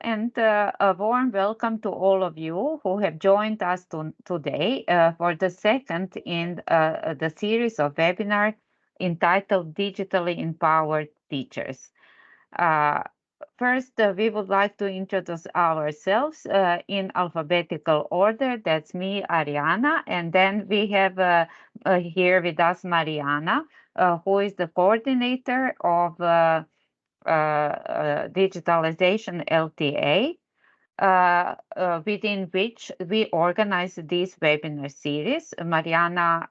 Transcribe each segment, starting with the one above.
and a warm welcome to all of you who have joined us today for the second in the series of webinar entitled Digitally Empowered Teachers. Uh, First, we would like to introduce ourselves in alphabetical order. That's me, Ariana, and then we have here with us Mariana, who is the coordinator of digitalization LTA, within which we organize this webinar series. Mariana,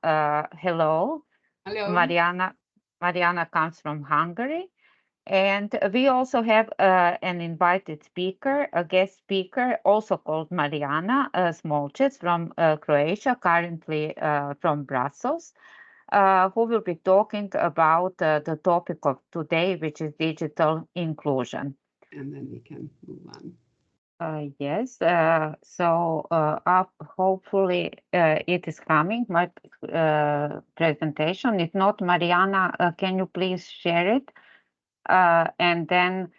hello. Hello. Mariana comes from Hungary. And we also have an invited speaker, a guest speaker, also called Mariana Smolčec from Croatia, currently from Brussels, who will be talking about the topic of today, which is digital inclusion. And then we can move on. Yes, hopefully it is coming, my presentation. If not, Mariana, can you please share it? And then,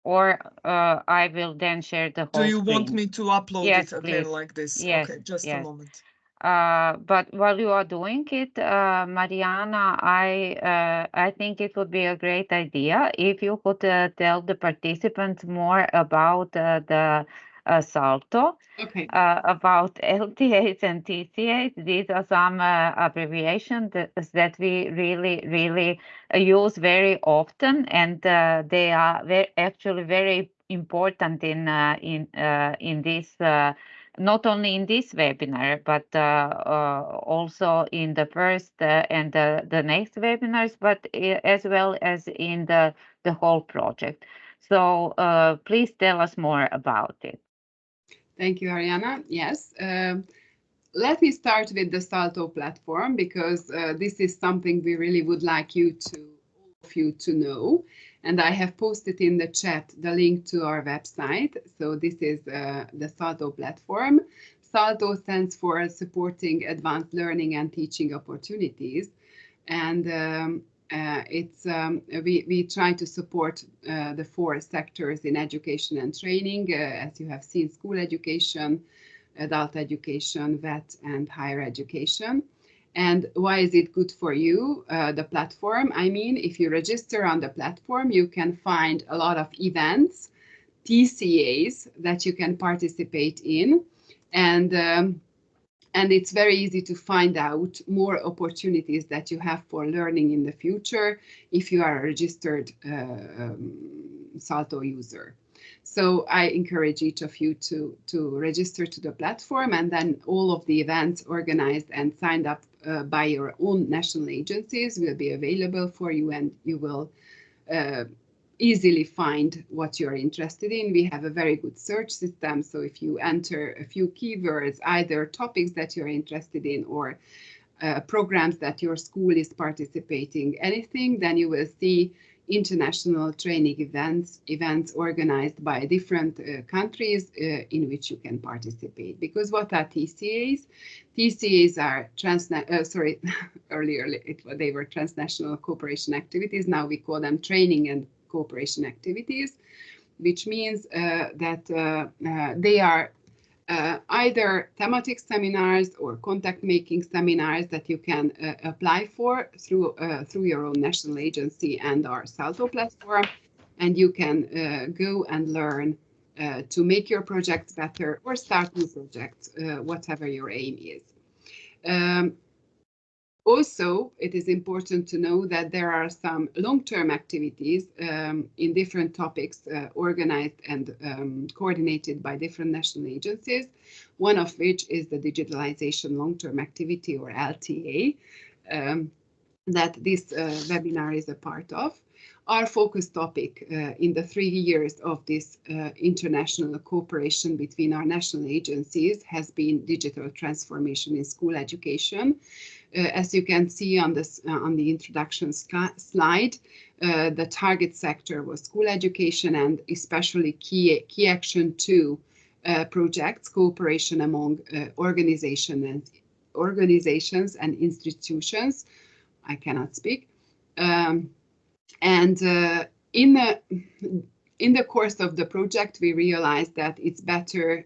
or I will then share the whole Do you screen. want me to upload Yes, it again please. like this? Yes, Okay, just yes. a moment. But while you are doing it, Mariana, I think it would be a great idea if you could tell the participants more about the Salto, Okay. about LTAs and TCAs. These are some abbreviations that we really use very often, and they are actually very important in this. Not only in this webinar, but also in the first and the next webinars, but as well as in the whole project. So please tell us more about it. Thank you, Ariana. Yes. Let me start with the Salto platform, because this is something we really would like all of you to know. And I have posted in the chat the link to our website. So this is the Salto platform. Salto stands for Supporting Advanced Learning and Teaching Opportunities. And we try to support the four sectors in education and training, as you have seen: school education, adult education, vet, and higher education. And why is it good for you, the platform? I mean, if you register on the platform, you can find a lot of events, TCAs that you can participate in. And it's very easy to find out more opportunities that you have for learning in the future if you are a registered Salto user. So I encourage each of you to register to the platform, and then all of the events organized and signed up by your own national agencies will be available for you, and you will easily find what you're interested in. We have a very good search system, so if you enter a few keywords, either topics that you're interested in or programs that your school is participating, anything, then you will see international training events organized by different countries in which you can participate. Because what are TCAs? TCAs are earlier they were transnational cooperation activities. Now we call them training and cooperation activities, which means that they are either thematic seminars or contact making seminars that you can apply for through your own national agency and our Salto platform, and you can go and learn to make your projects better or start new projects, whatever your aim is. Also, it is important to know that there are some long-term activities in different topics organized and coordinated by different national agencies, one of which is the Digitalization Long-Term Activity, or LTA, that this webinar is a part of. Our focus topic in the 3 years of this international cooperation between our national agencies has been digital transformation in school education. As you can see on the introduction slide, the target sector was school education, and especially key action 2 projects, cooperation among organizations and institutions. I cannot speak. in the course of the project, we realized that it's better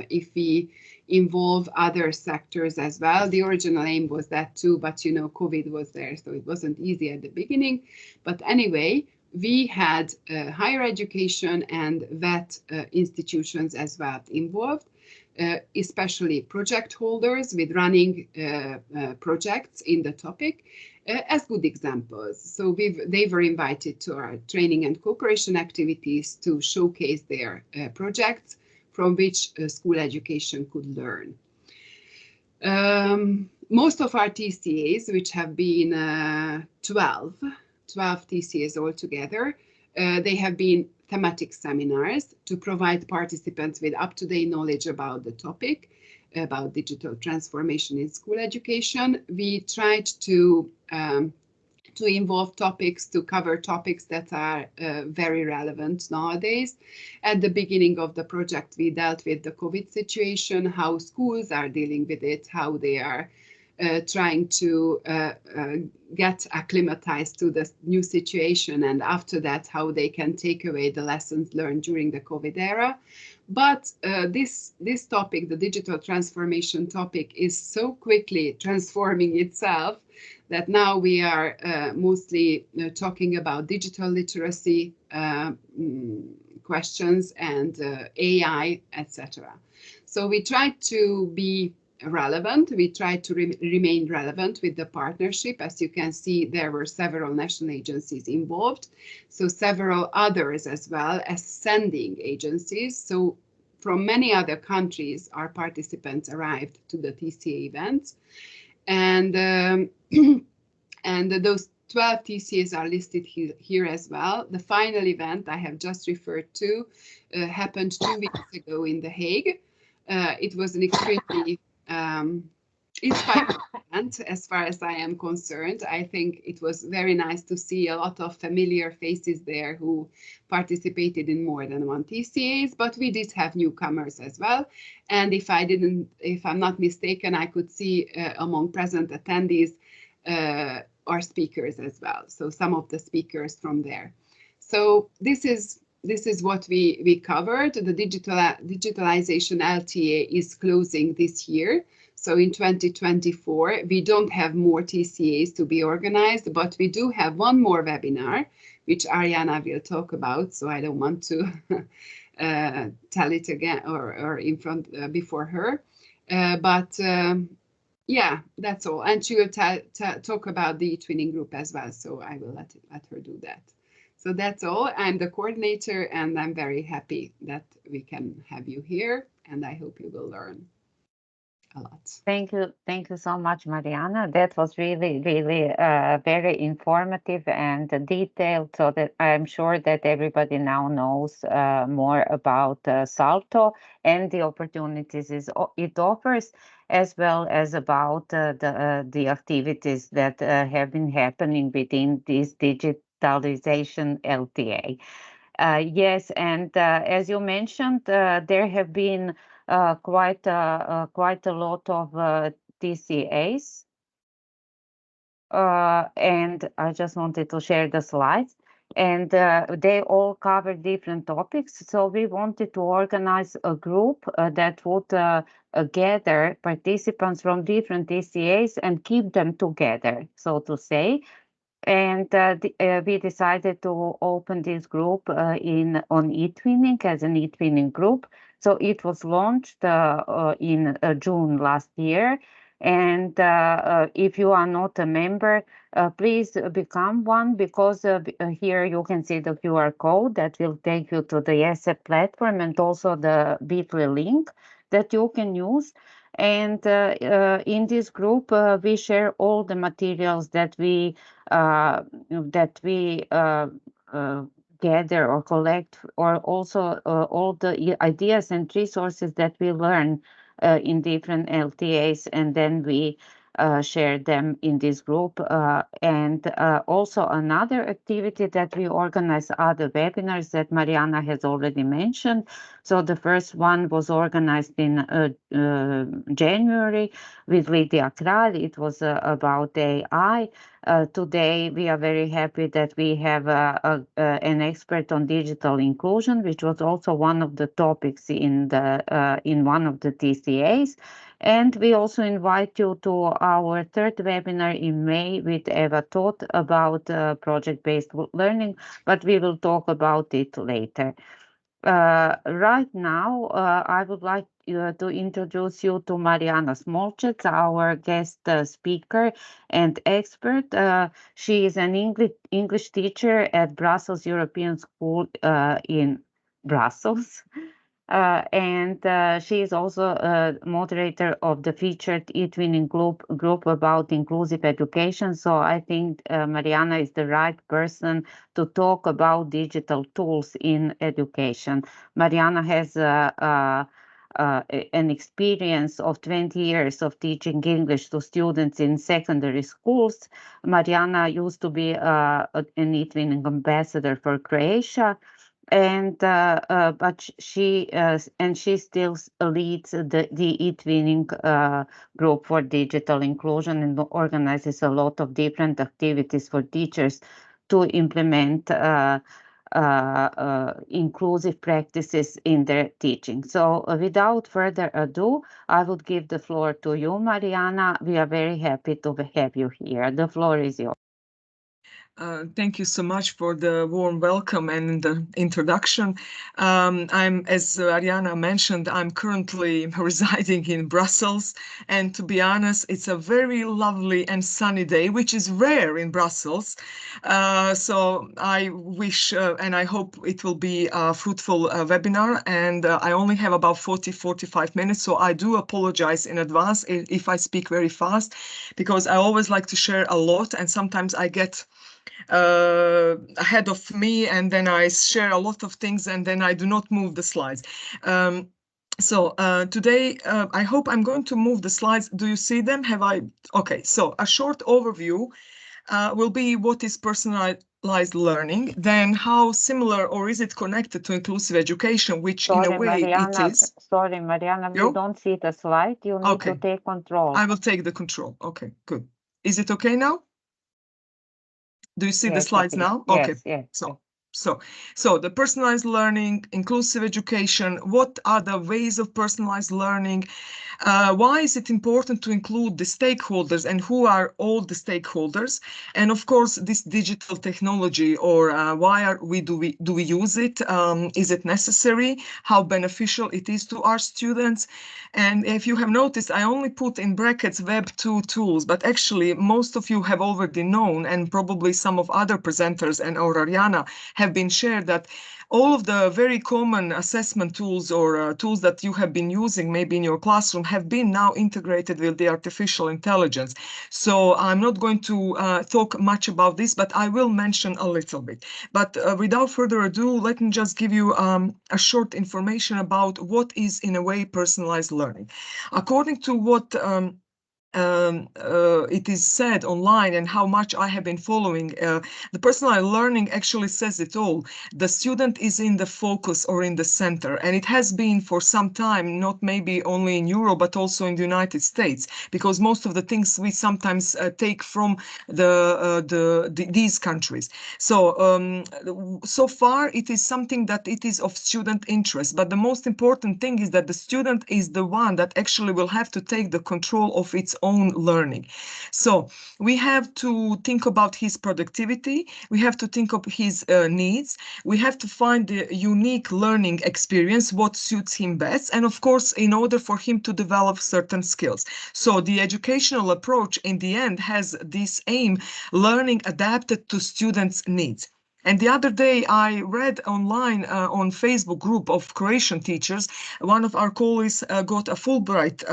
if we involve other sectors as well. The original aim was that too, but COVID was there, so it wasn't easy at the beginning. But anyway, we had higher education and VET institutions as well involved, especially project holders with running projects in the topic as good examples. So they were invited to our training and cooperation activities to showcase their projects from which school education could learn. Most of our TCAs, which have been 12 TCAs altogether, they have been thematic seminars to provide participants with up-to-date knowledge about the topic, about digital transformation in school education. We tried to involve topics, to cover topics that are very relevant nowadays. At the beginning of the project, we dealt with the COVID situation, how schools are dealing with it, how they are trying to get acclimatized to the new situation, and after that, how they can take away the lessons learned during the COVID era. But this topic, the digital transformation topic, is so quickly transforming itself that now we are mostly talking about digital literacy questions and AI, etc. So we try to be relevant. We try to remain relevant with the partnership. As you can see, there were several national agencies involved, so several others as well as sending agencies. So from many other countries, our participants arrived to the TCA events. And and those 12 TCAs are listed here as well. The final event I have just referred to happened 2 weeks ago in The Hague. It was an extremely inspiring event as far as I am concerned. I think it was very nice to see a lot of familiar faces there who participated in more than one TCAs, but we did have newcomers as well. And if I'm not mistaken, I could see among present attendees our speakers as well. So some of the speakers from there. So this is what we covered. The digitalization LTA is closing this year. So in 2024, we don't have more TCAs to be organized, but we do have one more webinar, which Ariana will talk about. So I don't want to tell it again or in front before her. Yeah, that's all. And she will talk about the twinning group as well. So I will let her do that. So that's all. I'm the coordinator, and I'm very happy that we can have you here, and I hope you will learn a lot. Thank you so much, Mariana. That was really, really very informative and detailed, so that I'm sure that everybody now knows more about Salto and the opportunities it offers, as well as about the activities that have been happening within this digitalization LTA. Yes, and as you mentioned, there have been quite a lot of TCAs, and I just wanted to share the slides. And they all cover different topics. So we wanted to organize a group that would gather participants from different TCAs and keep them together, so to say. And we decided to open this group on eTwinning as an eTwinning group. So it was launched in June last year. And if you are not a member, please become one, because here you can see the QR code that will take you to the ESEP platform, and also the Bitly link that you can use. And in this group, we share all the materials that we gather or collect, or also all the ideas and resources that we learn in different LTAs, and then we share them in this group. And also another activity that we organize are the webinars that Mariana has already mentioned. So the first one was organized in January with Lydia Kral. It was about AI. Today, we are very happy that we have an expert on digital inclusion, which was also one of the topics in one of the TCAs. And we also invite you to our third webinar in May with Eva Toth about project-based learning, but we will talk about it later. Right now, I would like to introduce you to Mariana Smolčec, our guest speaker and expert. She is an English teacher at Brussels European School in Brussels. And she is also a moderator of the featured e-twinning group about inclusive education. So I think Mariana is the right person to talk about digital tools in education. Mariana has an experience of 20 years of teaching English to students in secondary schools. Mariana used to be an e-twinning ambassador for Croatia, and but she still leads the e-twinning group for digital inclusion and organizes a lot of different activities for teachers to implement inclusive practices in their teaching. So without further ado, I would give the floor to you, Mariana. We are very happy to have you here. The floor is yours. Thank you so much for the warm welcome and the introduction. As Ariana mentioned, I'm currently residing in Brussels, and to be honest, it's a very lovely and sunny day, which is rare in Brussels. So I wish and I hope it will be a fruitful webinar, and I only have about 45 minutes, so I do apologize in advance if I speak very fast, because I always like to share a lot, and sometimes I get ahead of me, and then I share a lot of things, and then I do not move the slides. Today, I hope I'm going to move the slides. Do you see them? Have I? Okay, so a short overview will be what is personalized learning, then how similar or is it connected to inclusive education, which in a way it is. Sorry, Mariana, we don't see the slide. You need to take control. I will take the control. Okay, good. Is it okay now? Do you see the slides now? Yes, okay. Yes. So the personalized learning, inclusive education, what are the ways of personalized learning? Why is it important to include the stakeholders, and who are all the stakeholders? And of course, this digital technology, or do we use it? Is it necessary? How beneficial it is to our students? And if you have noticed, I only put in brackets Web 2 tools, but actually most of you have already known, and probably some of other presenters and or Ariana have been shared, that all of the very common assessment tools or tools that you have been using maybe in your classroom have been now integrated with the artificial intelligence. So I'm not going to talk much about this, but I will mention a little bit. But without further ado, let me just give you a short information about what is in a way personalized learning. According to what it is said online and how much I have been following, the personalized learning actually says it all. The student is in the focus or in the center, and it has been for some time, not maybe only in Europe, but also in the United States, because most of the things we sometimes take from these countries. So far it is something that it is of student interest, but the most important thing is that the student is the one that actually will have to take the control of its own learning. So we have to think about his productivity, we have to think of his needs, we have to find the unique learning experience, what suits him best, and of course, in order for him to develop certain skills. So the educational approach in the end has this aim, learning adapted to students' needs. And the other day I read online on Facebook group of Croatian teachers, one of our colleagues got a Fulbright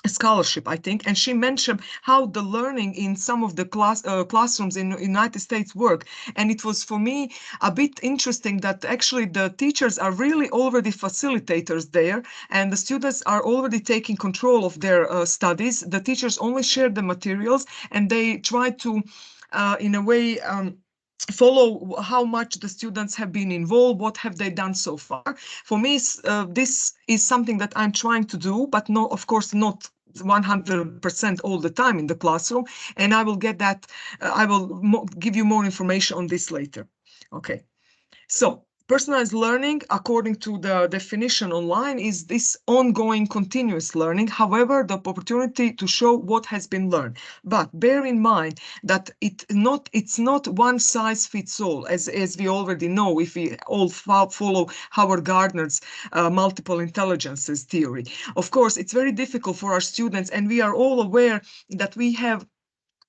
scholarship, I think, and she mentioned how the learning in some of the classrooms in United States work. And it was for me a bit interesting that actually the teachers are really already facilitators there, and the students are already taking control of their studies. The teachers only share the materials, and they try to, in a way, follow how much the students have been involved, what have they done so far. For me, this is something that I'm trying to do, but no, of course, not 100% all the time in the classroom. And I will get that, I will give you more information on this later. Okay. So, personalized learning, according to the definition online, is this ongoing continuous learning, however, the opportunity to show what has been learned. But bear in mind that it's not one size fits all, as we already know if we all follow Howard Gardner's multiple intelligences theory. Of course, it's very difficult for our students, and we are all aware that we have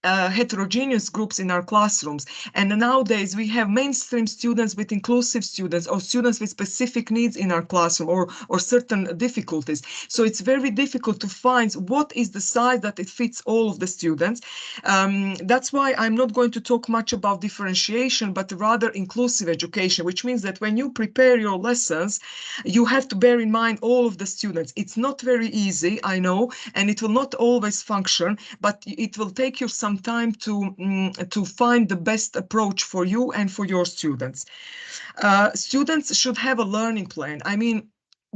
heterogeneous groups in our classrooms. And nowadays we have mainstream students with inclusive students, or students with specific needs in our classroom, or certain difficulties. So it's very difficult to find what is the size that it fits all of the students. That's why I'm not going to talk much about differentiation, but rather inclusive education, which means that when you prepare your lessons, you have to bear in mind all of the students. It's not very easy, I know, and it will not always function, but it will take you some time to find the best approach for you and for your students. Students should have a learning plan. I mean,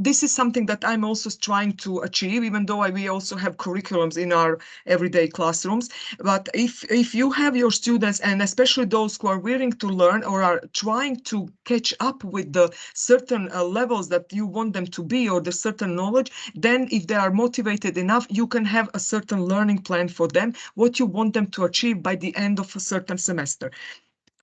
this is something that I'm also trying to achieve, even though we also have curriculums in our everyday classrooms. But if you have your students, and especially those who are willing to learn or are trying to catch up with the certain levels that you want them to be, or the certain knowledge, then if they are motivated enough, you can have a certain learning plan for them, what you want them to achieve by the end of a certain semester.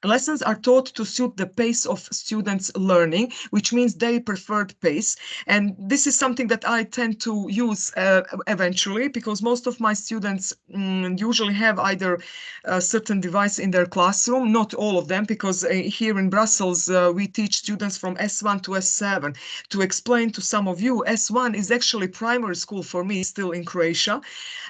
Lessons are taught to suit the pace of students' learning, which means their preferred pace. And this is something that I tend to use eventually, because most of my students usually have either a certain device in their classroom, not all of them, because here in Brussels, we teach students from S1 to S7. To explain to some of you, S1 is actually primary school for me still in Croatia.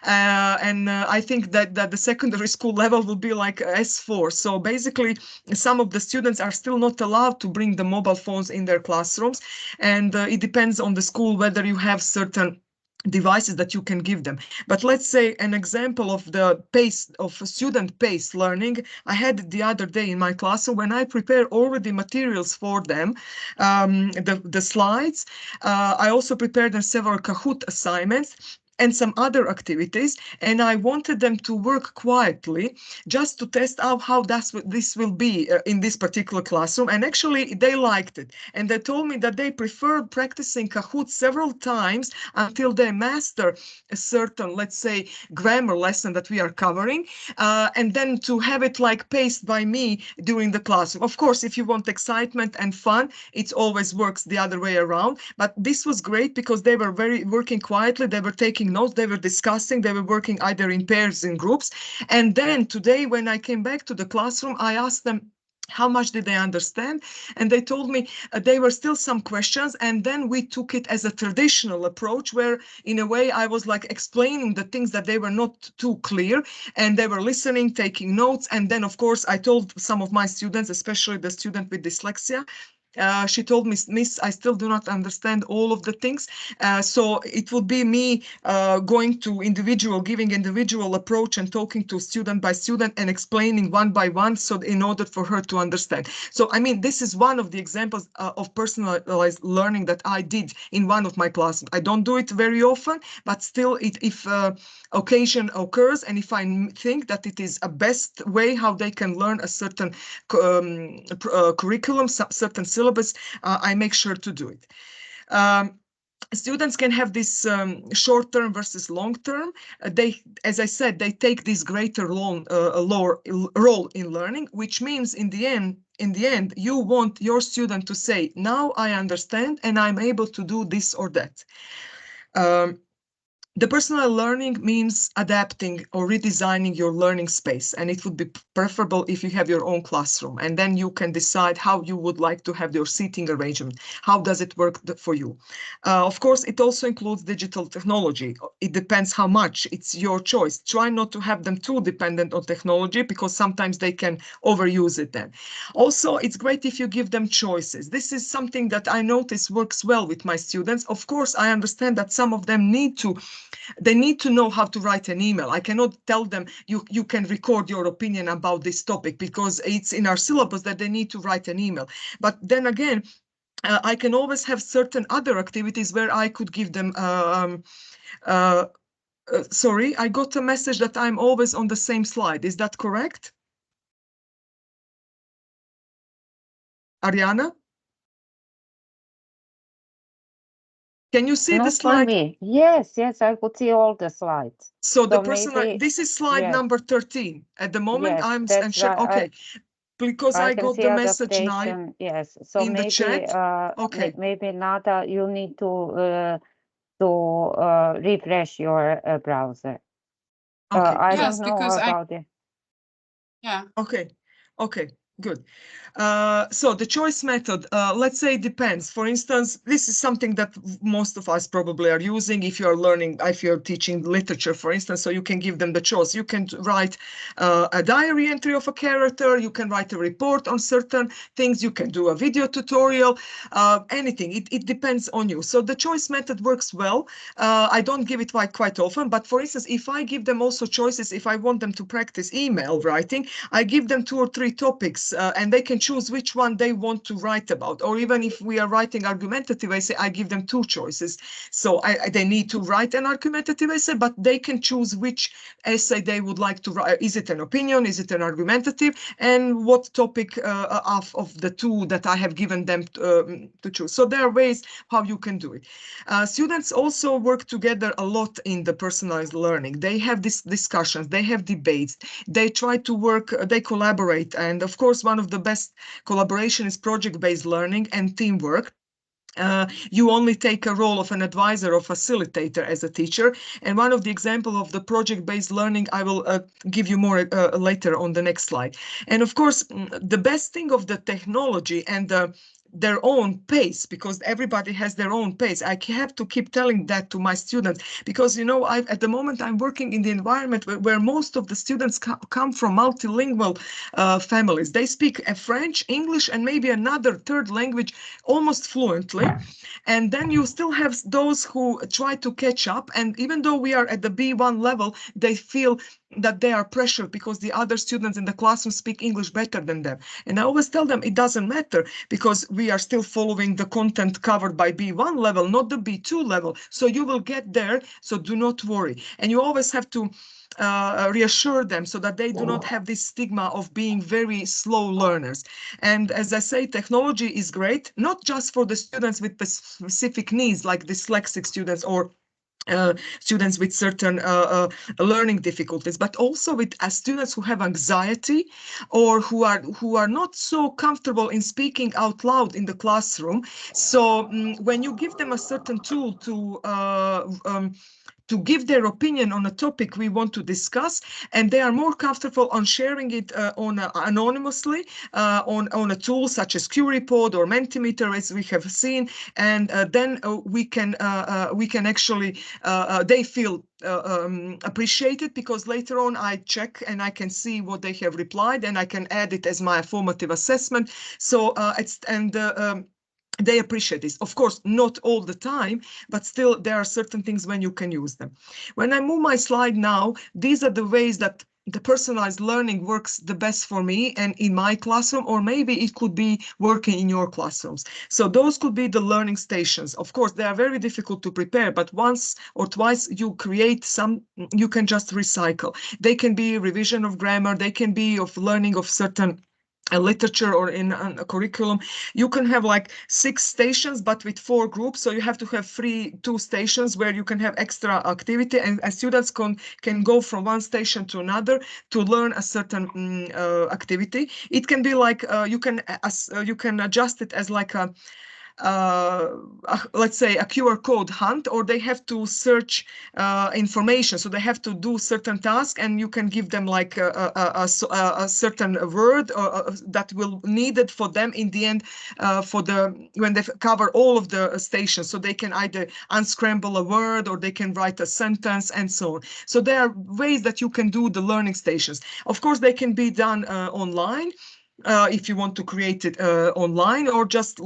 And I think that the secondary school level will be like S4. So basically, some of the students are still not allowed to bring the mobile phones in their classrooms, and it depends on the school whether you have certain devices that you can give them. But let's say an example of the pace of student pace learning I had the other day in my class. So when I prepare already materials for them, the slides, I also prepared them several Kahoot assignments and some other activities, and I wanted them to work quietly just to test out how this will be in this particular classroom. And actually they liked it, and they told me that they prefer practicing Kahoot several times until they master a certain, let's say, grammar lesson that we are covering, and then to have it like paced by me during the classroom. Of course, if you want excitement and fun, it always works the other way around. But this was great because they were very working quietly, they were taking notes, they were discussing, they were working either in pairs, in groups. And then today, when I came back to the classroom, I asked them how much did they understand, and they told me there were still some questions. And then we took it as a traditional approach, where in a way I was like explaining the things that they were not too clear, and they were listening, taking notes. And then of course I told some of my students, especially the student with dyslexia, she told me, Miss, I still do not understand all of the things. So it would be me going to giving individual approach and talking to student by student and explaining one by one, so in order for her to understand. So, I mean, this is one of the examples of personalized learning that I did in one of my classes. I don't do it very often, but still, if occasion occurs, and if I think that it is a best way how they can learn a certain curriculum, certain syllabus, I make sure to do it. Students can have this short-term versus long-term. As I said, they take this greater role in learning, which means in the end, you want your student to say, now I understand and I'm able to do this or that. The personal learning means adapting or redesigning your learning space, and it would be preferable if you have your own classroom, and then you can decide how you would like to have your seating arrangement. How does it work for you? Of course, it also includes digital technology. It depends how much. It's your choice. Try not to have them too dependent on technology, because sometimes they can overuse it then. Also, it's great if you give them choices. This is something that I notice works well with my students. Of course, I understand that some of them need to know how to write an email. I cannot tell them you can record your opinion about this topic, because it's in our syllabus that they need to write an email. But then again, I can always have certain other activities where I could give them uh, sorry, I got a message that I'm always on the same slide. Is that correct? Ariana? Can you see the Not for slide? me. Yes, yes, I could see all the slides. So the So personal, maybe, this is slide yes, number 13. At the moment, yes, I'm and that's share. right. Okay, because I I can got see the message now adaptation. Yes. So in the maybe, chat. Okay, maybe Nada, you need to refresh your browser. okay, I good. don't Yes, know because about it. yeah. Okay, okay, good. So the choice method, let's say, depends. For instance, this is something that most of us probably are using if you're learning, if you're teaching literature, for instance, so you can give them the choice. You can write a diary entry of a character, you can write a report on certain things, you can do a video tutorial, anything. It depends on you. So the choice method works well. I don't give it quite often, but for instance, if I give them also choices, if I want them to practice email writing, I give them 2 or 3 topics, and they can choose which one they want to write about. Or even if we are writing argumentative essay, I give them 2 choices. So they need to write an argumentative essay, but they can choose which essay they would like to write. Is it an opinion? Is it an argumentative? And what topic of the 2 that I have given them to choose. So there are ways how you can do it. Students also work together a lot in the personalized learning. They have these discussions, they have debates, they try to work, they collaborate. And of course, one of the best collaboration is project-based learning and teamwork. You only take a role of an advisor or facilitator as a teacher. And one of the example of the project-based learning, I will give you more later on the next slide. And of course, the best thing of the technology and their own pace, because everybody has their own pace. I have to keep telling that to my students, because at the moment I'm working in the environment where most of the students come from multilingual families. They speak French, English, and maybe another third language almost fluently. And then you still have those who try to catch up. And even though we are at the B1 level, they feel that they are pressured because the other students in the classroom speak English better than them. And I always tell them it doesn't matter, because we are still following the content covered by B1 level, not the B2 level. So you will get there, so do not worry. And you always have to reassure them so that they do not have this stigma of being very slow learners. And as I say, technology is great, not just for the students with specific needs like dyslexic students or students with certain learning difficulties, but also with students who have anxiety or who are not so comfortable in speaking out loud in the classroom. So when you give them a certain tool to give their opinion on a topic we want to discuss, and they are more comfortable on sharing it anonymously on a tool such as QReport or Mentimeter, as we have seen, and then we can actually they feel appreciated, because later on I check and I can see what they have replied and I can add it as my formative assessment. So they appreciate this. Of course, not all the time, but still there are certain things when you can use them. When I move my slide now, these are the ways that the personalized learning works the best for me and in my classroom, or maybe it could be working in your classrooms. So those could be the learning stations. Of course, they are very difficult to prepare, but once or twice you create some, you can just recycle. They can be revision of grammar, they can be of learning of certain literature or in a curriculum. You can have like 6 stations, but with 4 groups. So you have to have 2 stations where you can have extra activity, and students can go from one station to another to learn a certain activity. It can be like you can adjust it as like let's say, a QR code hunt, or they have to search information. So they have to do certain tasks, and you can give them like a certain word that will needed for them in the end, for the when they cover all of the stations. So they can either unscramble a word, or they can write a sentence, and so on. So there are ways that you can do the learning stations. Of course, they can be done online, if you want to create it online, or just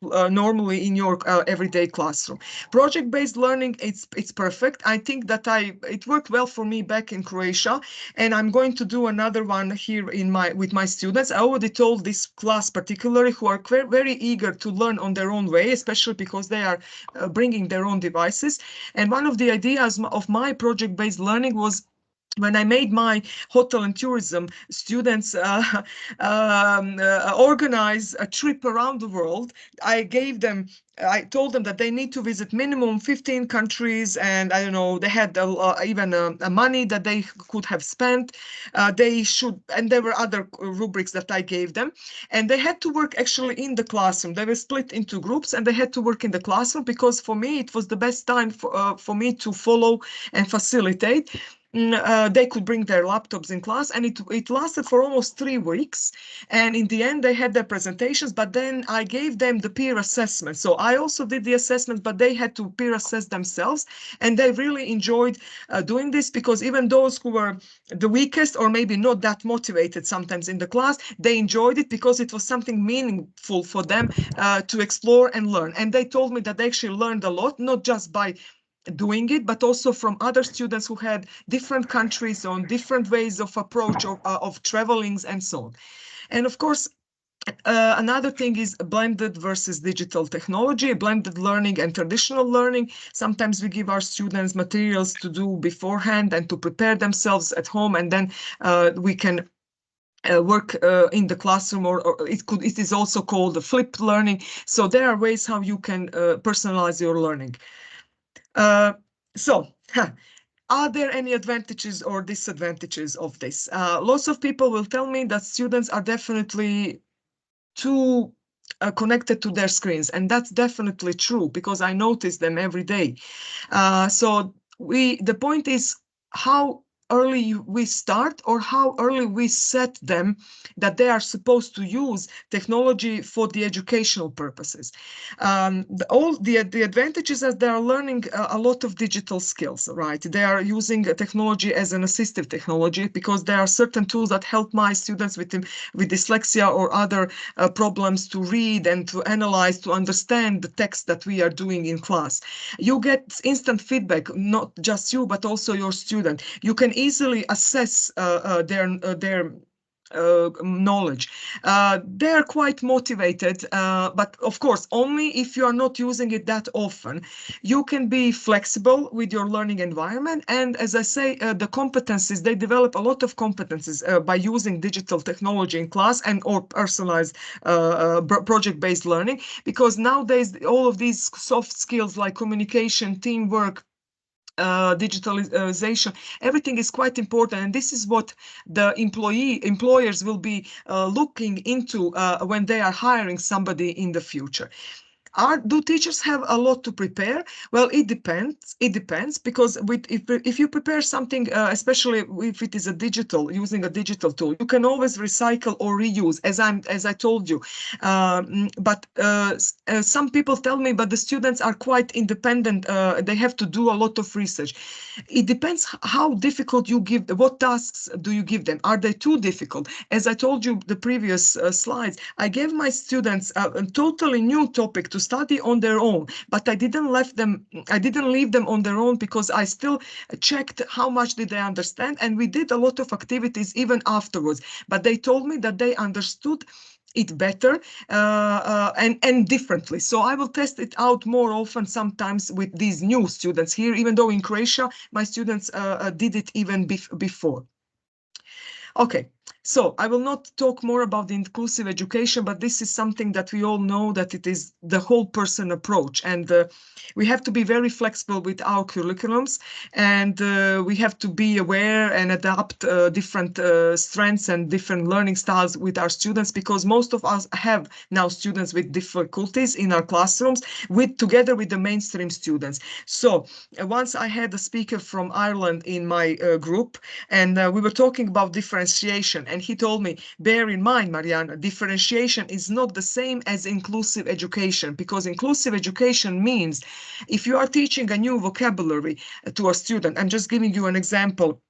normally in your everyday classroom. Project-based learning, it's perfect. I think that it worked well for me back in Croatia, and I'm going to do another one here with my students. I already told this class particularly, who are very eager to learn on their own way, especially because they are bringing their own devices. And one of the ideas of my project-based learning was, when I made my hotel and tourism students organize a trip around the world, I told them that they need to visit minimum 15 countries, and I don't know, they had even a money that they could have spent. They should, and there were other rubrics that I gave them, and they had to work actually in the classroom. They were split into groups, and they had to work in the classroom, because for me it was the best time for me to follow and facilitate. They could bring their laptops in class, and it lasted for almost 3 weeks. And in the end, they had their presentations, but then I gave them the peer assessment. So I also did the assessment, but they had to peer assess themselves. And they really enjoyed doing this, because even those who were the weakest, or maybe not that motivated sometimes in the class, they enjoyed it, because it was something meaningful for them to explore and learn. And they told me that they actually learned a lot, not just by doing it, but also from other students who had different countries on different ways of approach of travelings and so on. And of course, another thing is blended versus digital technology, blended learning and traditional learning. Sometimes we give our students materials to do beforehand and to prepare themselves at home, and then we can work in the classroom, or it is also called flipped learning. So there are ways how you can personalize your learning. So, are there any advantages or disadvantages of this? Lots of people will tell me that students are definitely too connected to their screens, and that's definitely true, because I notice them every day. So the point is how early we start, or how early we set them that they are supposed to use technology for the educational purposes. All the advantages is they are learning a lot of digital skills, right? They are using technology as an assistive technology, because there are certain tools that help my students with dyslexia or other problems to read and to analyze, to understand the text that we are doing in class. You get instant feedback, not just you, but also your student. You can easily assess their knowledge. They're quite motivated, but of course, only if you are not using it that often. You can be flexible with your learning environment. And as I say, the competencies, they develop a lot of competencies by using digital technology in class and or personalized project-based learning, because nowadays all of these soft skills like communication, teamwork, digitalization, everything is quite important, and this is what the employers will be looking into when they are hiring somebody in the future. Do teachers have a lot to prepare? Well, it depends. It depends, because if you prepare something, especially if it is using a digital tool, you can always recycle or reuse, as I told you. But some people tell me, but the students are quite independent. They have to do a lot of research. It depends how difficult you give. What tasks do you give them? Are they too difficult? As I told you the previous slides, I gave my students a totally new topic to study on their own, but I didn't leave them on their own, because I still checked how much did they understand, and we did a lot of activities even afterwards. But they told me that they understood it better and differently. So I will test it out more often sometimes with these new students here, even though in Croatia my students did it even before. Okay, So I will not talk more about the inclusive education, but this is something that we all know that it is the whole person approach. And we have to be very flexible with our curriculums, and we have to be aware and adapt different strengths and different learning styles with our students, because most of us have now students with difficulties in our classrooms together with the mainstream students. So once I had a speaker from Ireland in my group, and we were talking about differentiation, and he told me, bear in mind, Mariana, differentiation is not the same as inclusive education, because inclusive education means if you are teaching a new vocabulary to a student, I'm just giving you an example,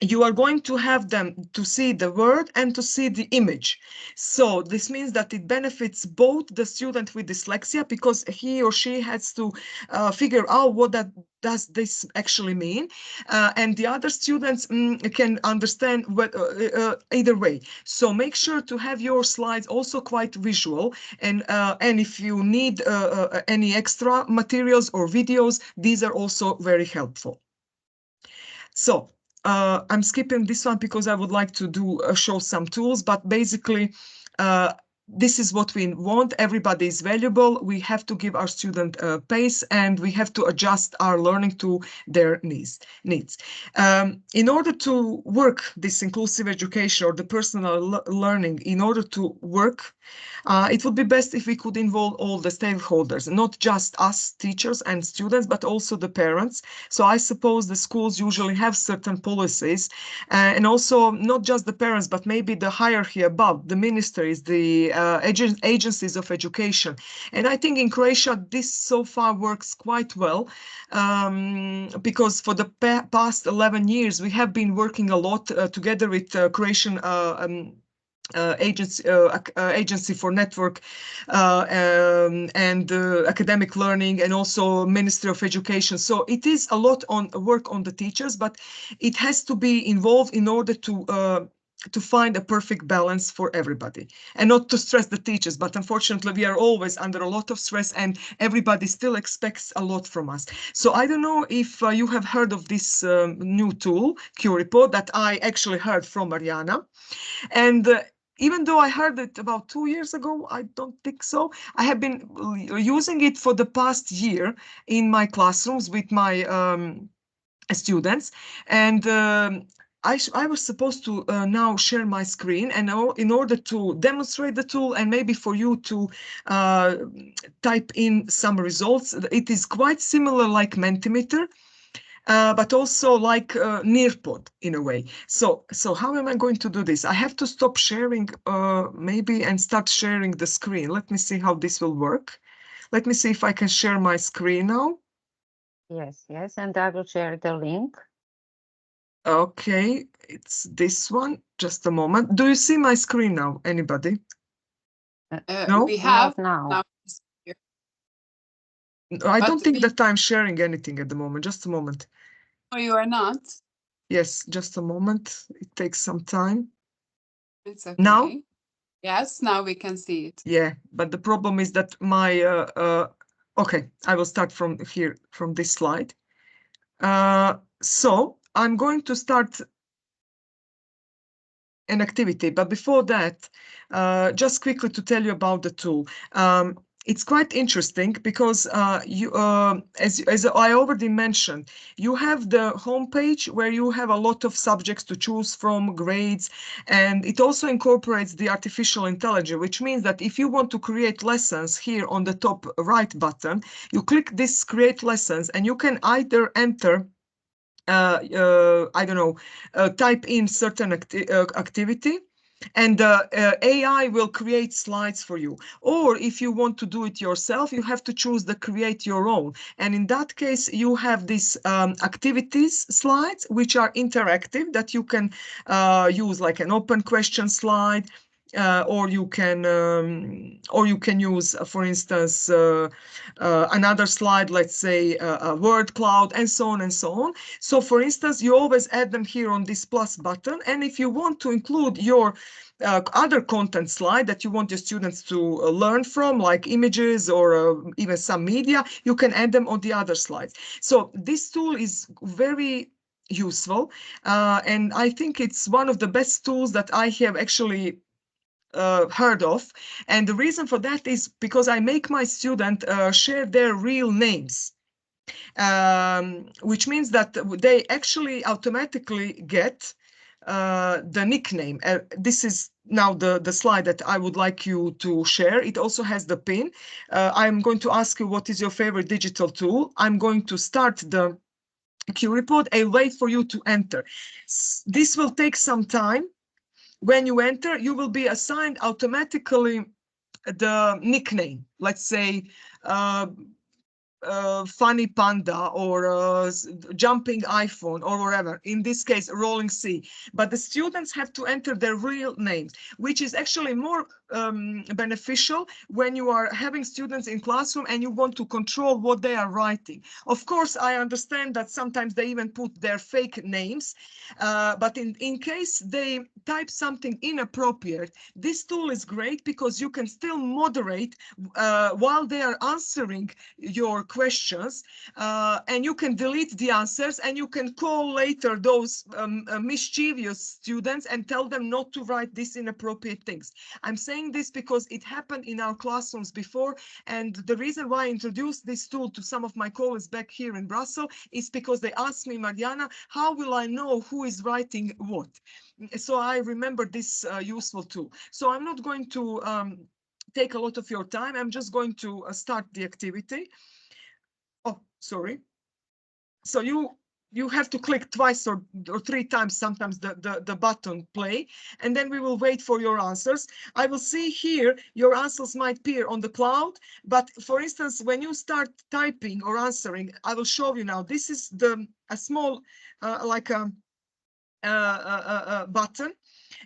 you are going to have them to see the word and to see the image. So this means that it benefits both the student with dyslexia, because he or she has to figure out what that does this actually mean, and the other students can understand what, either way. So make sure to have your slides also quite visual, and if you need any extra materials or videos, these are also very helpful. So I'm skipping this one because I would like to show some tools, but basically this is what we want. Everybody is valuable. We have to give our student pace, and we have to adjust our learning to their needs. In order to work this inclusive education or the personal learning, in order to work, it would be best if we could involve all the stakeholders, not just us teachers and students, but also the parents. So I suppose the schools usually have certain policies, and also not just the parents, but maybe the hierarchy above, the ministries, the agencies of education. And I think in Croatia, this so far works quite well, because for the past 11 years, we have been working a lot together with Croatian agency for network and academic learning, and also Ministry of Education. So it is a lot on work on the teachers, but it has to be involved in order to find a perfect balance for everybody, and not to stress the teachers. But unfortunately, we are always under a lot of stress, and everybody still expects a lot from us. So I don't know if you have heard of this new tool, QReport, that I actually heard from Mariana. And even though I heard it about 2 years ago, I don't think so. I have been using it for the past year in my classrooms with my students. And I was supposed to now share my screen, and in order to demonstrate the tool and maybe for you to type in some results. It is quite similar like Mentimeter, but also like Nearpod in a way. So how am I going to do this? I have to stop sharing maybe and start sharing the screen. Let me see how this will work. Let me see if I can share my screen now. Yes, yes, and I will share the link. Okay, it's this one. Just a moment. Do you see my screen now? Anybody? No? We have now. I don't think that I'm sharing anything at the moment. Just a moment. No, you are not. Yes, just a moment. It takes some time. It's okay. Now? Yes, now we can see it. Yeah, but the problem is that my okay, I will start from here, from this slide. So I'm going to start an activity, but before that, just quickly to tell you about the tool. It's quite interesting because as I already mentioned, you have the homepage where you have a lot of subjects to choose from, grades, and it also incorporates the artificial intelligence, which means that if you want to create lessons here on the top right button, you click this create lessons, and you can either enter I don't know, type in certain activity, and AI will create slides for you. Or if you want to do it yourself, you have to choose the create your own. And in that case, you have these activities slides, which are interactive, that you can use like an open question slide, or you can use, for instance, another slide, let's say a word cloud, and so on and so on. So for instance, you always add them here on this plus button. And if you want to include your other content slide that you want your students to learn from, like images or even some media, you can add them on the other slides. So this tool is very useful. And I think it's one of the best tools that I have actually heard of. And the reason for that is because I make my student share their real names. Which means that they actually automatically get the nickname. This is now the slide that I would like you to share. It also has the pin. I'm going to ask you what is your favorite digital tool. I'm going to start the Q report and wait for you to enter. This will take some time. When you enter, you will be assigned automatically the nickname. Let's say funny panda or jumping iPhone or whatever, in this case rolling C, but the students have to enter their real names, which is actually more beneficial when you are having students in classroom and you want to control what they are writing. Of course, I understand that sometimes they even put their fake names, but in case they type something inappropriate, this tool is great because you can still moderate while they are answering your questions, and you can delete the answers and you can call later those mischievous students and tell them not to write these inappropriate things. I'm saying this because it happened in our classrooms before, and the reason why I introduced this tool to some of my colleagues back here in Brussels is because they asked me, Mariana, how will I know who is writing what? So I remember this useful tool. So I'm not going to take a lot of your time. I'm just going to start the activity. Oh, sorry. So you have to click twice or 3 times sometimes the button play, and then we will wait for your answers. I will see here your answers might appear on the cloud, but for instance, when you start typing or answering, I will show you now. This is a small like a button,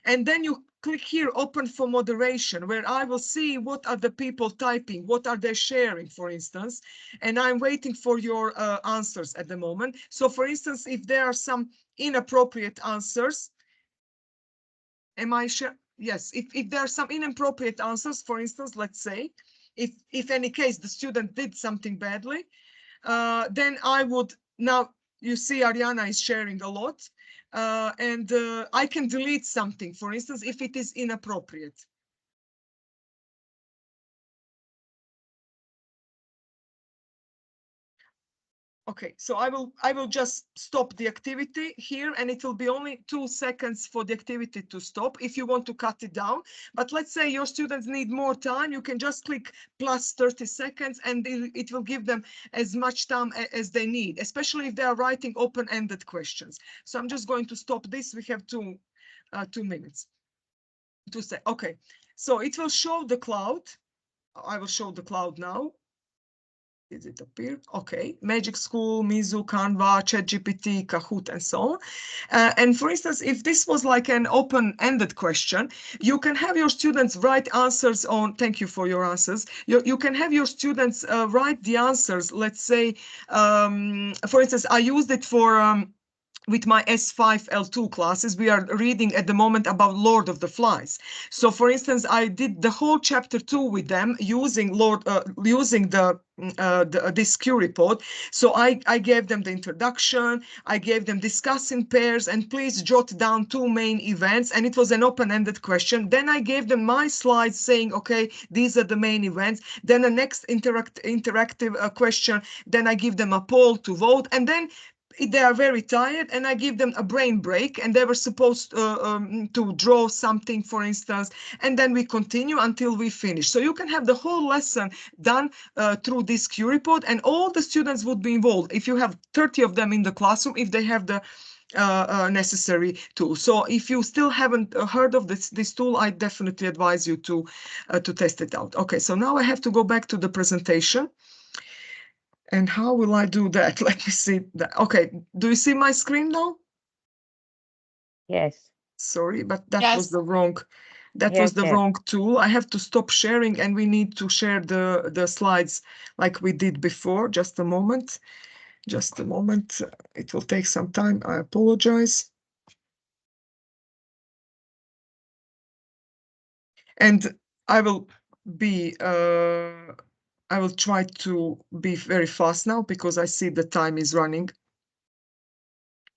and then you click here, open for moderation, where I will see what are the people typing, what are they sharing, for instance, and I'm waiting for your answers at the moment. So for instance, if there are some inappropriate answers, am I sure? Yes, if there are some inappropriate answers, for instance, let's say, if any case the student did something badly, then I would, now you see Ariana is sharing a lot, and I can delete something, for instance, if it is inappropriate. Okay, so I will just stop the activity here, and it will be only 2 seconds for the activity to stop if you want to cut it down. But let's say your students need more time, you can just click plus 30 seconds and it will give them as much time as they need, especially if they are writing open-ended questions. So I'm just going to stop this. We have 2 minutes to say, okay, so it will show the cloud. I will show the cloud now. Did it appear? Okay, Magic School, Mizu, Canva, ChatGPT, Kahoot, and so on. And for instance, if this was like an open-ended question, you can have your students write answers on, thank you for your answers. You can have your students write the answers, let's say, for instance, I used it for, with my S5 L2 classes, we are reading at the moment about Lord of the Flies. So for instance, I did the whole chapter 2 with them using this Q report. So I gave them the introduction, I gave them discuss in pairs, and please jot down 2 main events, and it was an open-ended question. Then I gave them my slides saying, okay, these are the main events. Then the next interactive question, then I give them a poll to vote, and then they are very tired and I give them a brain break, and they were supposed to draw something, for instance, and then we continue until we finish. So you can have the whole lesson done through this Q report, and all the students would be involved if you have 30 of them in the classroom, if they have the necessary tool. So if you still haven't heard of this tool, I definitely advise you to test it out. Okay, so now I have to go back to the presentation. And how will I do that? Let me see that. Okay, do you see my screen now? Yes. Sorry, but that Yes. was the wrong, Yes, yes. wrong tool. I have to stop sharing, and we need to share the slides like we did before. Just a moment. Just a moment. It will take some time. I apologize. And I will be I will try to be very fast now because I see the time is running.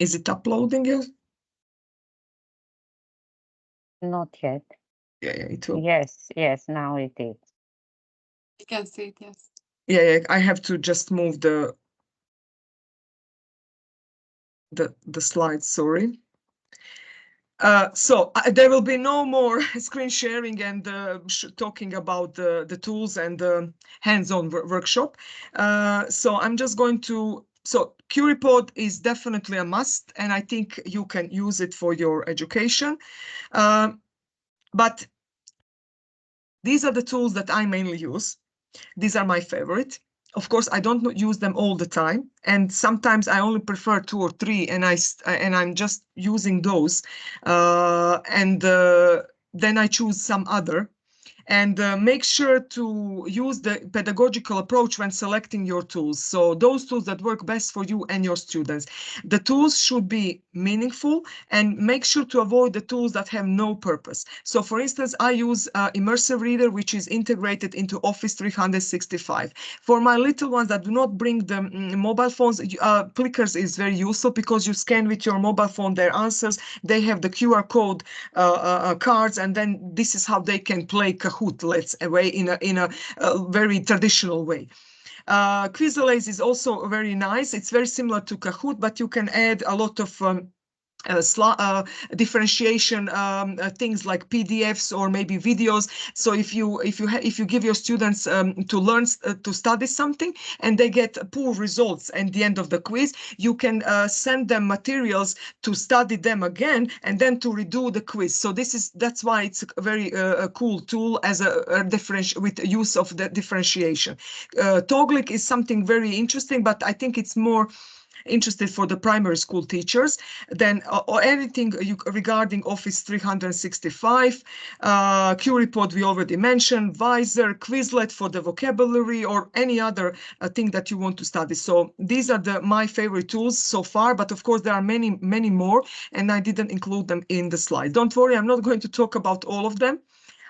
Is it uploading yet? Not yet. Yeah, it will. Yes, now it is. You can see it, yes. Yeah, I have to just move the slides, sorry. So there will be no more screen sharing and talking about the tools and the hands-on workshop. So I'm just going to, so QReport is definitely a must, and I think you can use it for your education. But these are the tools that I mainly use. These are my favorite. Of course, I don't use them all the time, and sometimes I only prefer 2 or 3, and I'm just using those, and then I choose some other. And make sure to use the pedagogical approach when selecting your tools. So those tools that work best for you and your students. The tools should be meaningful, and make sure to avoid the tools that have no purpose. So for instance, I use Immersive Reader, which is integrated into Office 365. For my little ones that do not bring the mobile phones, Plickers is very useful because you scan with your mobile phone their answers. They have the QR code cards, and then this is how they can play Kahoot, let's say, in a very traditional way. Quizalays is also very nice. It's very similar to Kahoot, but you can add a lot of differentiation things like PDFs or maybe videos. So if you give your students to learn to study something and they get poor results at the end of the quiz, you can send them materials to study them again and then to redo the quiz. So that's why it's a very cool tool as a differential with use of the differentiation. Togglik is something very interesting, but I think it's more interested for the primary school teachers, then or anything regarding Office 365, QReport we already mentioned, Visor, Quizlet for the vocabulary, or any other thing that you want to study. So these are my favorite tools so far, but of course there are many more, and I didn't include them in the slide. Don't worry, I'm not going to talk about all of them.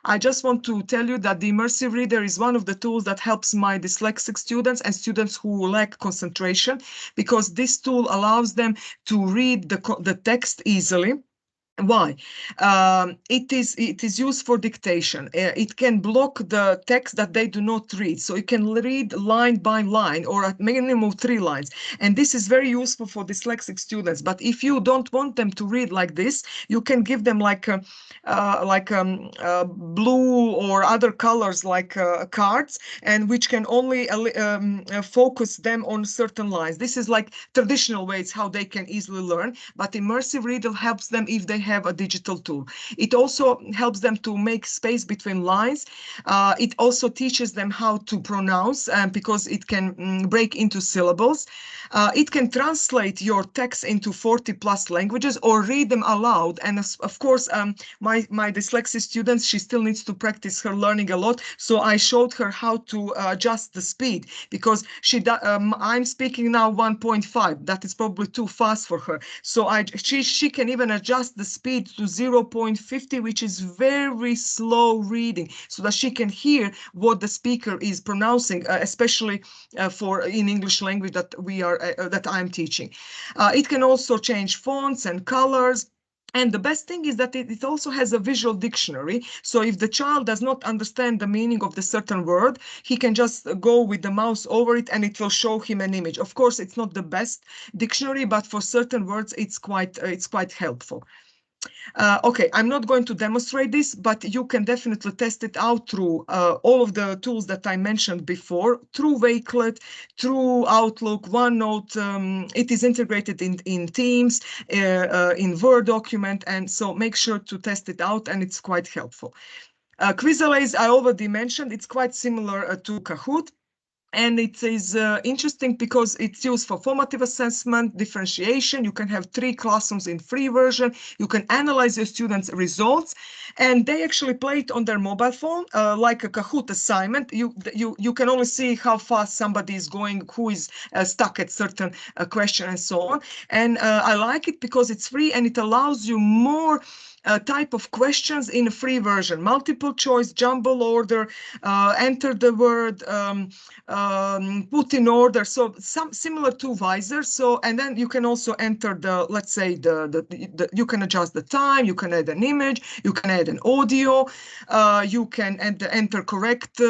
I just want to tell you that the Immersive Reader is one of the tools that helps my dyslexic students and students who lack concentration, because this tool allows them to read the text easily. Why? It is used for dictation. It can block the text that they do not read. So you can read line by line or at minimum 3 lines. And this is very useful for dyslexic students. But if you don't want them to read like this, you can give them like blue or other colors like cards, and which can only focus them on certain lines. This is like traditional ways how they can easily learn, but Immersive Reader helps them if they have a digital tool. It also helps them to make space between lines. It also teaches them how to pronounce, because it can break into syllables. It can translate your text into 40 plus languages or read them aloud. And of course, my dyslexic students, she still needs to practice her learning a lot. So I showed her how to adjust the speed, because I'm speaking now 1.5. That is probably too fast for her. So she can even adjust the speed to 0.50, which is very slow reading, so that she can hear what the speaker is pronouncing, especially for in English language that I'm teaching. It can also change fonts and colors. And the best thing is that it also has a visual dictionary. So if the child does not understand the meaning of the certain word, he can just go with the mouse over it and it will show him an image. Of course, it's not the best dictionary, but for certain words, it's quite helpful. Okay, I'm not going to demonstrate this, but you can definitely test it out through all of the tools that I mentioned before, through Wakelet, through Outlook, OneNote. It is integrated in Teams, in Word document, and so make sure to test it out, and it's quite helpful. Quizalays, I already mentioned, it's quite similar to Kahoot. And it is interesting because it's used for formative assessment, differentiation. You can have 3 classrooms in free version. You can analyze your students' results, and they actually play it on their mobile phone like a Kahoot assignment. You can only see how fast somebody is going, who is stuck at certain question, and so on. And I like it because it's free and it allows you more type of questions in a free version: multiple choice, jumble order, enter the word, put in order. So some similar to Visor. So, and then you can also enter the, let's say you can adjust the time, you can add an image, you can add an audio, you can enter correct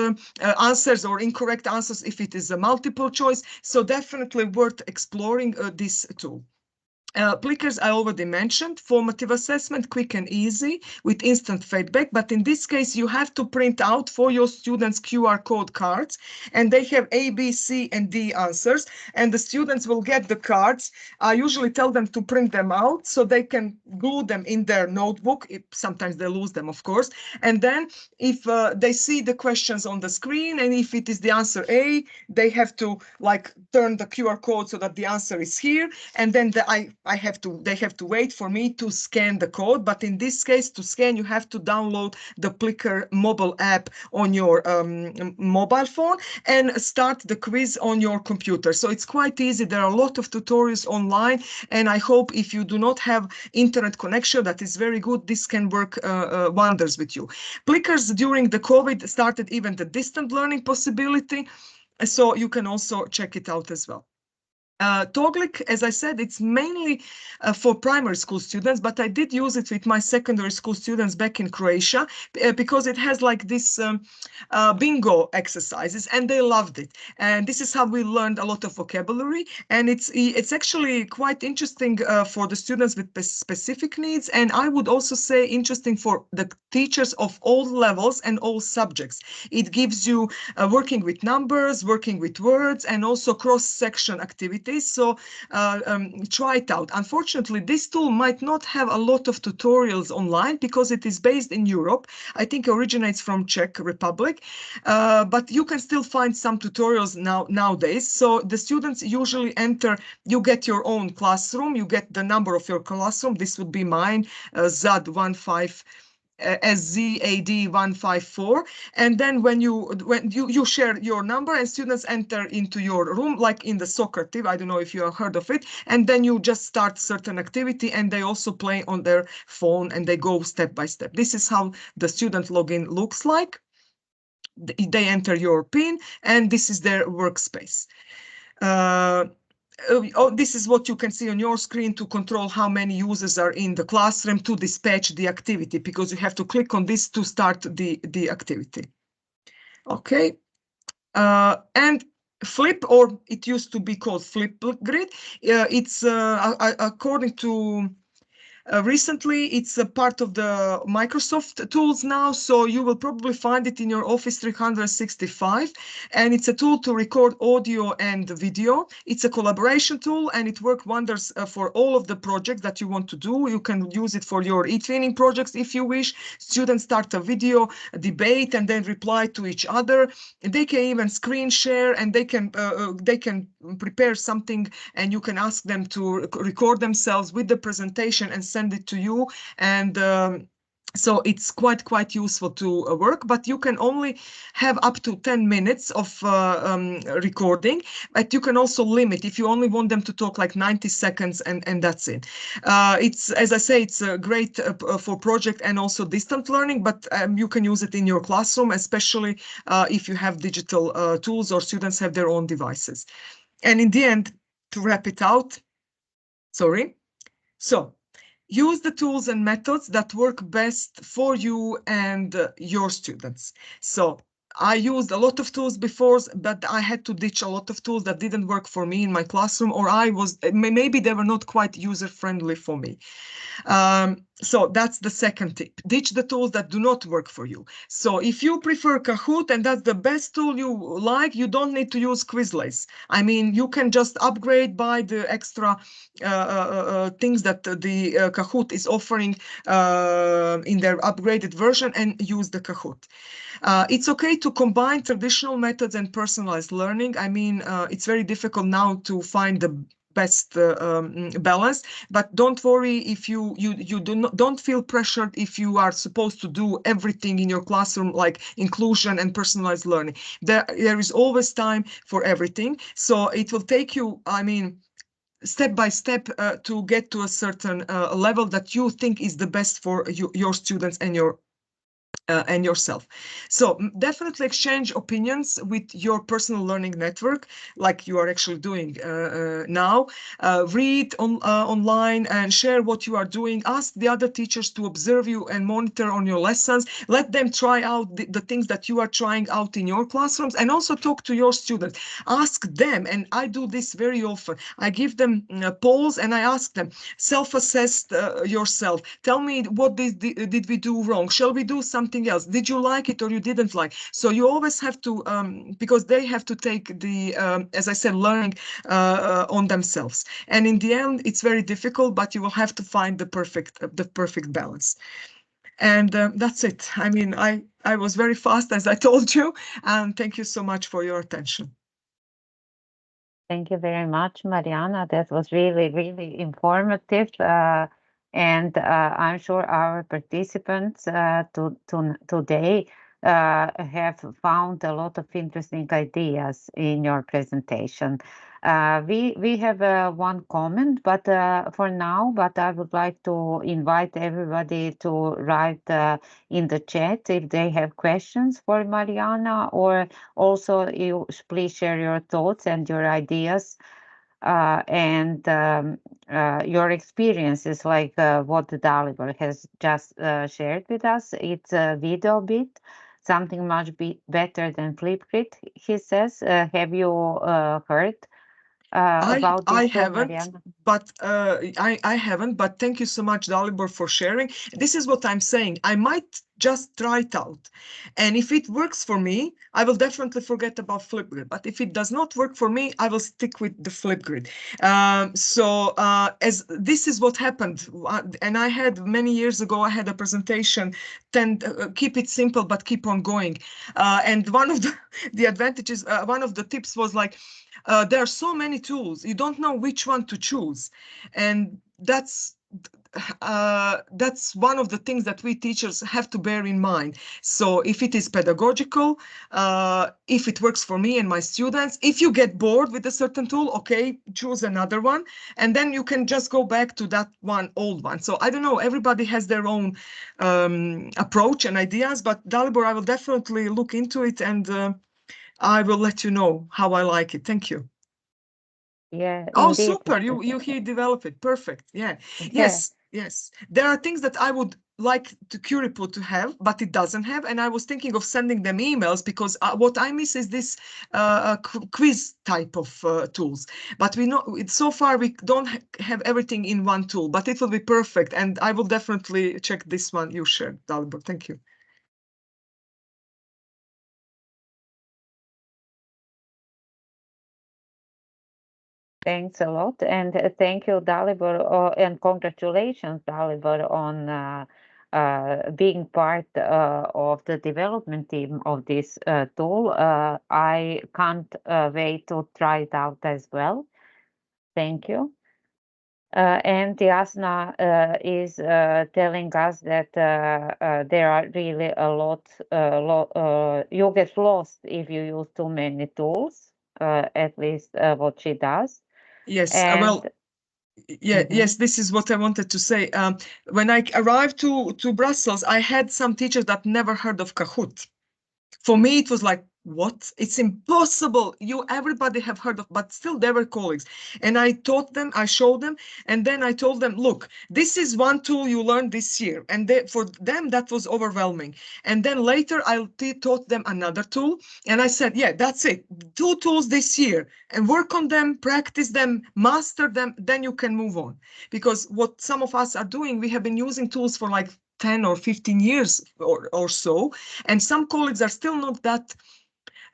answers or incorrect answers if it is a multiple choice. So definitely worth exploring this tool. Plickers I already mentioned, formative assessment, quick and easy with instant feedback. But in this case, you have to print out for your students QR code cards, and they have A, B, C, and D answers. And the students will get the cards. I usually tell them to print them out so they can glue them in their notebook. Sometimes they lose them, of course. And then if they see the questions on the screen, and if it is the answer A, they have to like turn the QR code so that the answer is here. And then they have to wait for me to scan the code. But in this case, to scan, you have to download the Plicker mobile app on your mobile phone and start the quiz on your computer. So it's quite easy. There are a lot of tutorials online, and I hope if you do not have internet connection that is very good, this can work wonders with you. Plickers during the COVID started even the distant learning possibility, so you can also check it out as well. Toglic, as I said, it's mainly for primary school students, but I did use it with my secondary school students back in Croatia because it has like this bingo exercises, and they loved it. And this is how we learned a lot of vocabulary, and it's actually quite interesting for the students with specific needs, and I would also say interesting for the teachers of all levels and all subjects. It gives you working with numbers, working with words, and also cross-section activities. So try it out. Unfortunately, this tool might not have a lot of tutorials online because it is based in Europe. I think originates from Czech Republic, but you can still find some tutorials nowadays. So the students usually enter, you get your own classroom, you get the number of your classroom. This would be mine, ZAD15. SZAD154, and then when you share your number and students enter into your room, like in the soccer team, I don't know if you have heard of it, and then you just start certain activity, and they also play on their phone and they go step by step. This is how the student login looks like. They enter your PIN, and this is their workspace. This is what you can see on your screen to control how many users are in the classroom to dispatch the activity, because you have to click on this to start the activity. Okay, and Flip, or it used to be called Flipgrid. It's according to recently, it's a part of the Microsoft tools now, so you will probably find it in your Office 365, and it's a tool to record audio and video. It's a collaboration tool, and it works wonders for all of the projects that you want to do. You can use it for your e-training projects if you wish. Students start a video, a debate, and then reply to each other. They can even screen share, and they can prepare something, and you can ask them to record themselves with the presentation and send it to you. And so it's quite useful to work, but you can only have up to 10 minutes of recording, but you can also limit if you only want them to talk like 90 seconds, and that's it. It's, as I say, it's great for project and also distant learning, but you can use it in your classroom, especially if you have digital tools or students have their own devices. And in the end, to wrap it out, sorry. So use the tools and methods that work best for you and your students. So I used a lot of tools before, but I had to ditch a lot of tools that didn't work for me in my classroom, or maybe they were not quite user-friendly for me. So that's the second tip. Ditch the tools that do not work for you. So if you prefer Kahoot and that's the best tool you like, you don't need to use Quizlet. I mean, you can just upgrade by the extra things that the Kahoot is offering in their upgraded version, and use the Kahoot. It's okay to combine traditional methods and personalized learning. I mean, it's very difficult now to find the best balance, but don't worry if you don't feel pressured if you are supposed to do everything in your classroom, like inclusion and personalized learning. There is always time for everything, so it will take you, I mean, step by step to get to a certain level that you think is the best for your students and yourself. So definitely exchange opinions with your personal learning network, like you are actually doing now. Read online and share what you are doing. Ask the other teachers to observe you and monitor on your lessons. Let them try out the things that you are trying out in your classrooms, and also talk to your students. Ask them, and I do this very often. I give them polls and I ask them, self-assess yourself. Tell me, what did we do wrong? Shall we do something else? Did you like it or you didn't like? So you always have to, because they have to take the, as I said, learning on themselves. And in the end, it's very difficult, but you will have to find the perfect balance. And that's it. I mean, I was very fast, as I told you, and thank you so much for your attention. Thank you very much, Mariana. That was really, really informative. And I'm sure our participants today have found a lot of interesting ideas in your presentation. We have one comment, but for now, but I would like to invite everybody to write in the chat if they have questions for Mariana, or also you please share your thoughts and your ideas and your experiences, like what Dalibor has just shared with us. It's a video bit, something much better than Flipgrid, he says. Have you heard about I this tool, haven't, Mariana? but I haven't, but thank you so much, Dalibor, for sharing. This is what I'm saying. I might just try it out. And if it works for me, I will definitely forget about Flipgrid. But if it does not work for me, I will stick with the Flipgrid. So as this is what happened, and I had many years ago, I had a presentation, keep it simple, but keep on going. And one of the advantages, one of the tips was like, there are so many tools, you don't know which one to choose. And that's one of the things that we teachers have to bear in mind. So if it is pedagogical, if it works for me and my students, if you get bored with a certain tool, okay, choose another one, and then you can just go back to that one old one. So I don't know, everybody has their own approach and ideas, but Dalibor, I will definitely look into it, and I will let you know how I like it. Thank you. Yeah, Oh, indeed. super. He developed it. Perfect. Yeah. Yeah. Yes. Yes. There are things that I would like to Curipo to have, but it doesn't have. And I was thinking of sending them emails, because what I miss is this quiz type of tools. But we know so far we don't have everything in one tool, but it will be perfect. And I will definitely check this one you shared, Dalibor. Thank you. Thanks a lot, and thank you, Dalibor, and congratulations, Dalibor, on being part of the development team of this tool. I can't wait to try it out as well. Thank you. And Yasna is telling us that there are really a lot, you get lost if you use too many tools, at least what she does. Yes. And Yeah, mhm. yes, this is what I wanted to say. When I arrived to Brussels, I had some teachers that never heard of Kahoot. For me, it was like, what? It's impossible. Everybody have heard of, but still they were colleagues. And I taught them, I showed them, and then I told them, look, this is one tool you learned this year. And for them, that was overwhelming. And then later I taught them another tool. And I said, yeah, that's it. 2 tools this year, and work on them, practice them, master them, then you can move on. Because what some of us are doing, we have been using tools for like 10 or 15 years or so, and some colleagues are still not that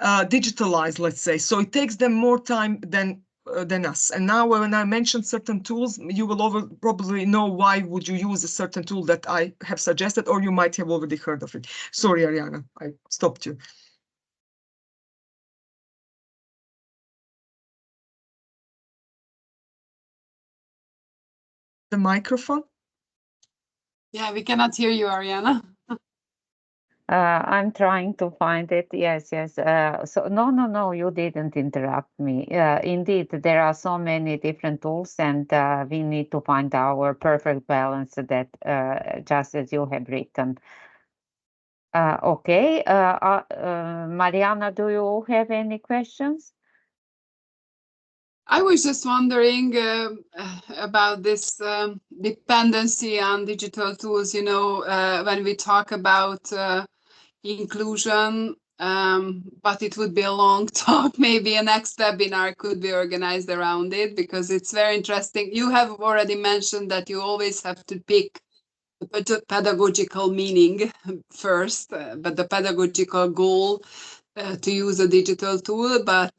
digitalized, let's say. So it takes them more time than us. And now when I mention certain tools, you will probably know why would you use a certain tool that I have suggested, or you might have already heard of it. Sorry, Ariana, I stopped you. The microphone? Yeah, we cannot hear you, Ariana. I'm trying to find it. Yes, yes. So no, no, no, you didn't interrupt me. Indeed, there are so many different tools, and we need to find our perfect balance that just as you have written. Okay. Mariana, do you have any questions? I was just wondering about this dependency on digital tools. When we talk about inclusion, but it would be a long talk. Maybe a next webinar could be organized around it because it's very interesting. You have already mentioned that you always have to pick the pedagogical meaning first, but the pedagogical goal to use a digital tool. But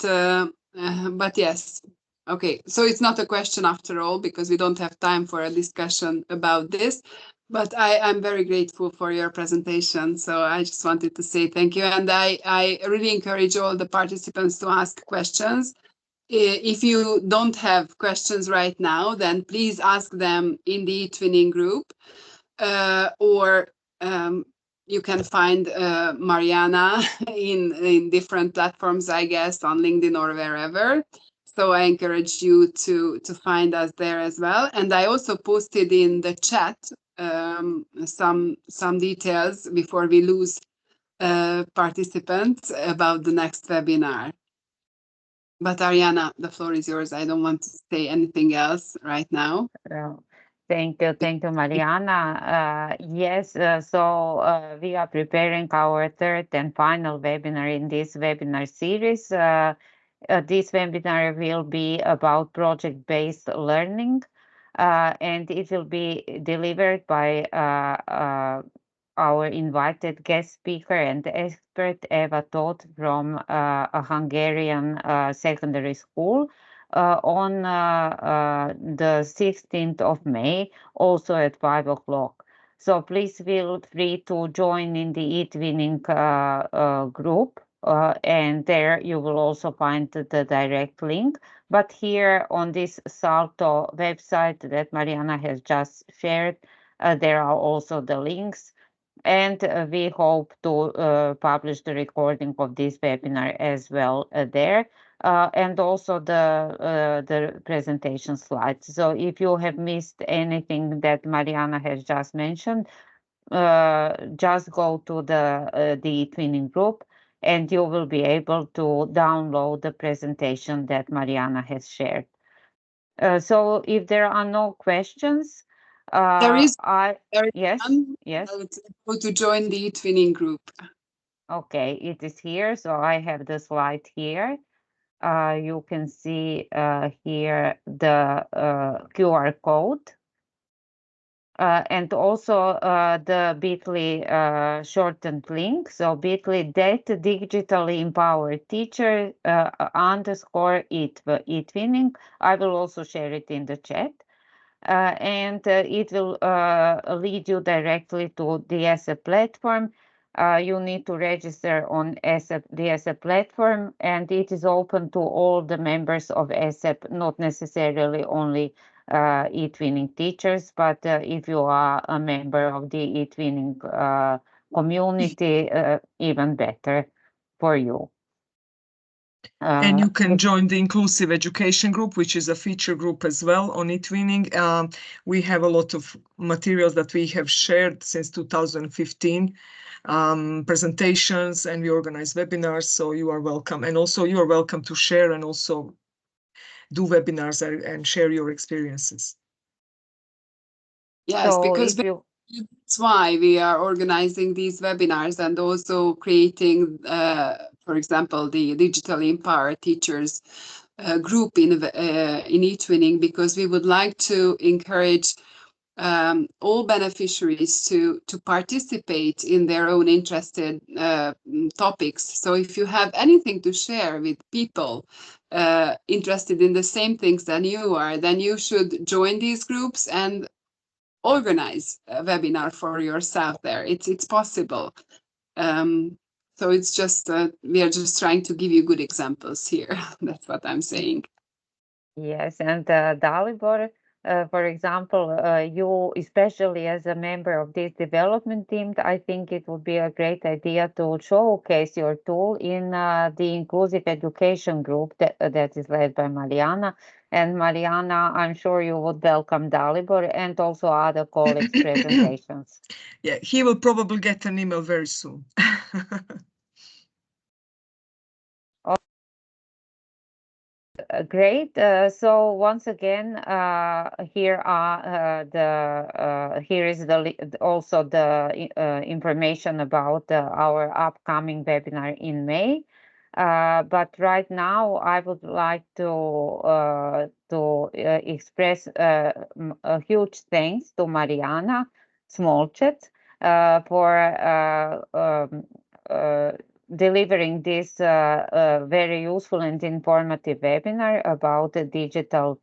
yes, okay. So it's not a question after all because we don't have time for a discussion about this. But I'm very grateful for your presentation. So I just wanted to say thank you. And I really encourage all the participants to ask questions. If you don't have questions right now, then please ask them in the e-twinning group, or you can find Mariana in different platforms, I guess, on LinkedIn or wherever. So I encourage you to find us there as well. And I also posted in the chat some details before we lose participants about the next webinar. But Ariana, the floor is yours. I don't want to say anything else right now. Thank you, Mariana. Yes, so we are preparing our third and final webinar in this webinar series. This webinar will be about project-based learning, and it will be delivered by our invited guest speaker and expert Eva Todt from a Hungarian secondary school on the 16th of May, also at 5 o'clock. So please feel free to join in the eTwinning group, and there you will also find the direct link. But here on this Salto website that Mariana has just shared, there are also the links. And we hope to publish the recording of this webinar as well there, and also the presentation slides. So if you have missed anything that Mariana has just mentioned, just go to the twinning group, and you will be able to download the presentation that Mariana has shared. So if there are no questions, There is yes, one. yes. How to join the twinning group. Okay, it is here. So I have the slide here. You can see here the QR code. And also the bit.ly shortened link. So bit.ly that digitally empowered teacher underscore eTwinning. I will also share it in the chat. And it will lead you directly to the ESSA platform. You need to register on the ESSA platform, and it is open to all the members of ESSA, not necessarily only eTwinning teachers, but if you are a member of the eTwinning community, even better for you. And you can join the inclusive education group, which is a feature group as well on eTwinning. We have a lot of materials that we have shared since 2015, presentations, and we organize webinars. So you are welcome. And also you are welcome to share and also do webinars and share your experiences. Yes, so because that's why we are organizing these webinars and also creating, for example, the digitally empowered teachers group in eTwinning, because we would like to encourage all beneficiaries to participate in their own interested topics. So if you have anything to share with people interested in the same things than you are, then you should join these groups and organize a webinar for yourself there. It's possible. So it's just we are just trying to give you good examples here. That's what I'm saying. Yes, and Dalibor, for example, you, especially as a member of this development team, I think it would be a great idea to showcase your tool in the inclusive education group that is led by Mariana. And Mariana, I'm sure you would welcome Dalibor and also other colleagues' presentations. Yeah, he will probably get an email very soon. Great. So once again, here are here is also the information about our upcoming webinar in May. But right now, I would like to express a huge thanks to Mariana Smolcet for delivering this very useful and informative webinar about digital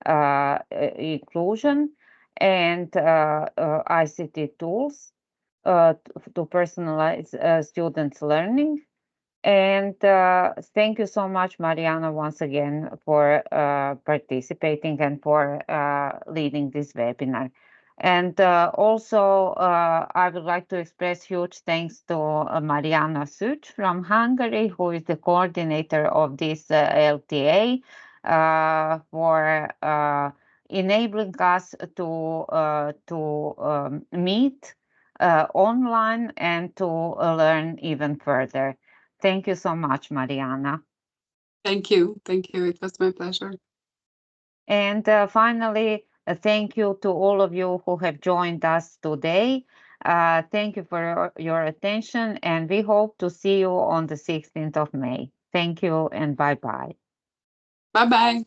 inclusion and ICT tools to personalize students' learning. And thank you so much, Mariana, once again for participating and for leading this webinar. And also, I would like to express huge thanks to Mariana Such from Hungary, who is the coordinator of this LTA, for enabling us to meet online and to learn even further. Thank you so much, Mariana. Thank you. Thank you. It was my pleasure. And finally, thank you to all of you who have joined us today. Thank you for your attention, and we hope to see you on the 16th of May. Thank you, and bye-bye. Bye-bye.